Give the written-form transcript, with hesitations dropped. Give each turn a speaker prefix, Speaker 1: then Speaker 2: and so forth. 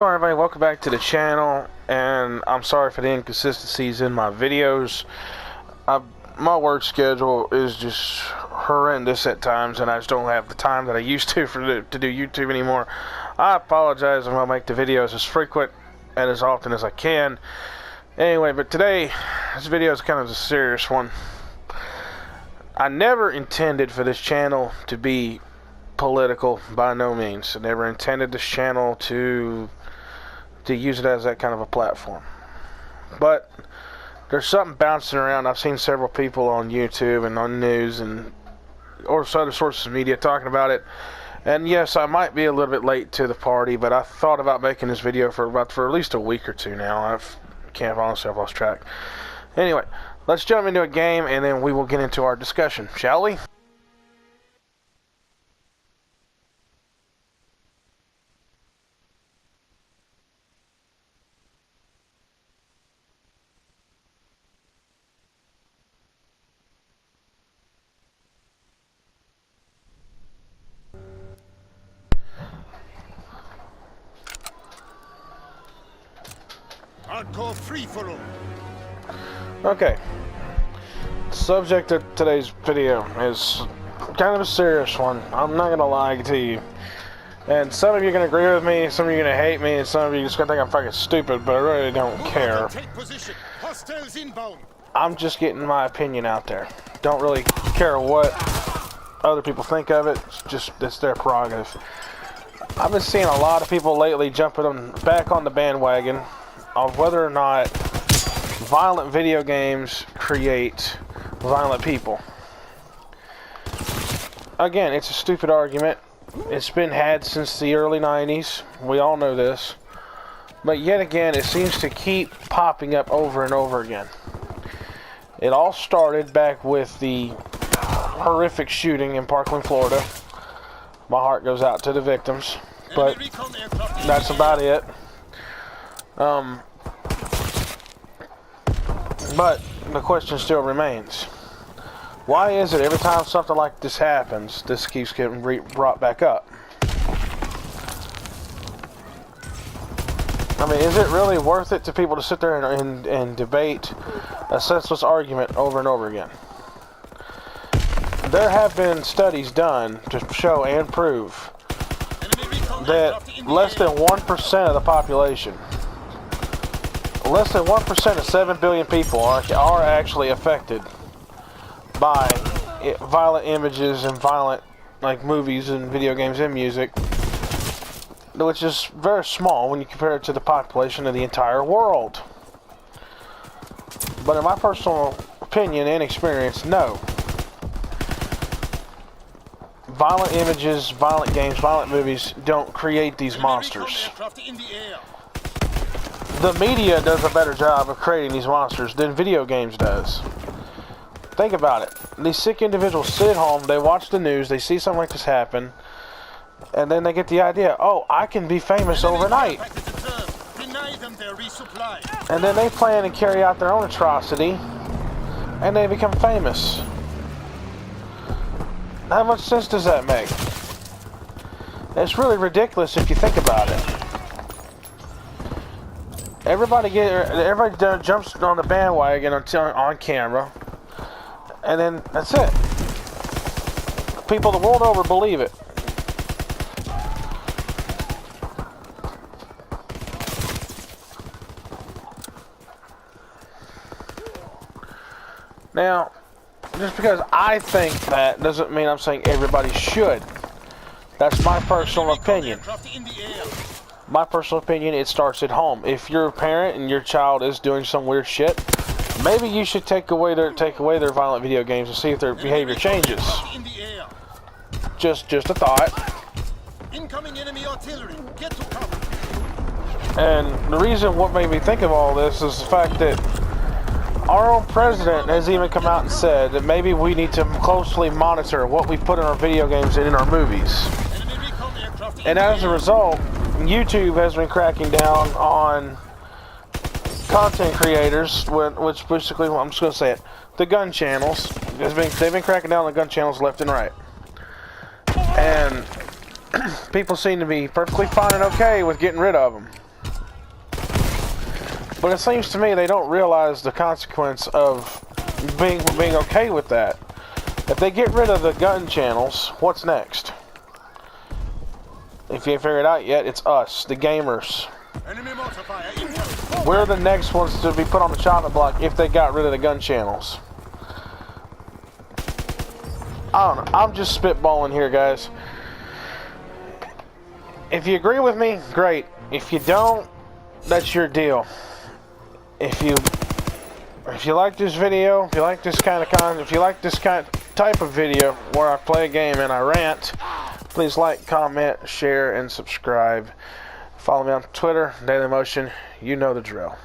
Speaker 1: Hello everybody, welcome back to the channel, and I'm sorry for the inconsistencies in my videos. My work schedule is just horrendous at times, and I just don't have the time that I used to to do YouTube anymore. I apologize if I make the videos as frequent and as often as I can. Anyway, but today, this video is kind of a serious one. I never intended for this channel to be political, by no means. I never intended this channel to use it as that kind of a platform, but there's something bouncing around. I've seen several people on YouTube and on news and or other sources of media talking about it, and yes, I might be a little bit late to the party, but I thought about making this video for at least a week or two now. I've lost track. Anyway, let's jump into a game and then we will get into our discussion, shall we?
Speaker 2: Hardcore free for all.
Speaker 1: Okay. The subject of today's video is kind of a serious one. I'm not gonna lie to you. And some of you are gonna agree with me, some of you are gonna hate me, and some of you are just gonna think I'm fucking stupid, but I really don't care.
Speaker 2: Take position. Hostiles inbound.
Speaker 1: I'm just getting my opinion out there. Don't really care what other people think of it. It's their prerogative. I've been seeing a lot of people lately jumping back on the bandwagon of whether or not violent video games create violent people. Again, it's a stupid argument. It's been had since the early 90s. We all know this. But yet again, it seems to keep popping up over and over again. It all started back with the horrific shooting in Parkland, Florida. My heart goes out to the victims, but that's about it. But the question still remains. Why is it every time something like this happens, this keeps getting brought back up? I mean, is it really worth it to people to sit there and debate a senseless argument over and over again? There have been studies done to show and prove that less than 1% of the population, less than 1% of 7 billion people are actually affected by violent images and violent, like, movies and video games and music, which is very small when you compare it to the population of the entire world. But in my personal opinion and experience, no. Violent images, violent games, violent movies don't create these monsters. The media does a better job of creating these monsters than video games does. Think about it. These sick individuals sit at home, they watch the news, they see something like this happen, and then they get the idea, oh, I can be famous overnight. And then they plan and carry out their own atrocity, and they become famous. How much sense does that make? It's really ridiculous if you think about it. Everybody jumps on the bandwagon on camera, and then that's it. People the world over believe it. Now, just because I think that doesn't mean I'm saying everybody should. That's my personal opinion. My personal opinion, it starts at home. If you're a parent and your child is doing some weird shit, maybe you should take away their violent video games and see if their behavior changes. Just a thought.
Speaker 2: Incoming enemy artillery. Get to cover.
Speaker 1: And the reason what made me think of all this is the fact that our own president has even come out and said that maybe we need to closely monitor what we put in our video games and in our movies. And as a result, YouTube has been cracking down on content creators, which basically, well, I'm just going to say it, the gun channels. They've been cracking down on the gun channels left and right. And people seem to be perfectly fine and okay with getting rid of them. But it seems to me they don't realize the consequence of being okay with that. If they get rid of the gun channels, what's next? If you ain't figured it out yet, it's us, the gamers.
Speaker 2: Enemy mortar fire inbound.
Speaker 1: We're the next ones to be put on the chopping block if they got rid of the gun channels. I don't know. I'm just spitballing here, guys. If you agree with me, great. If you don't, that's your deal. If you like this video, if you like this kind of content, if you like this type of video where I play a game and I rant, please like, comment, share, and subscribe. Follow me on Twitter, Daily Motion. You know the drill.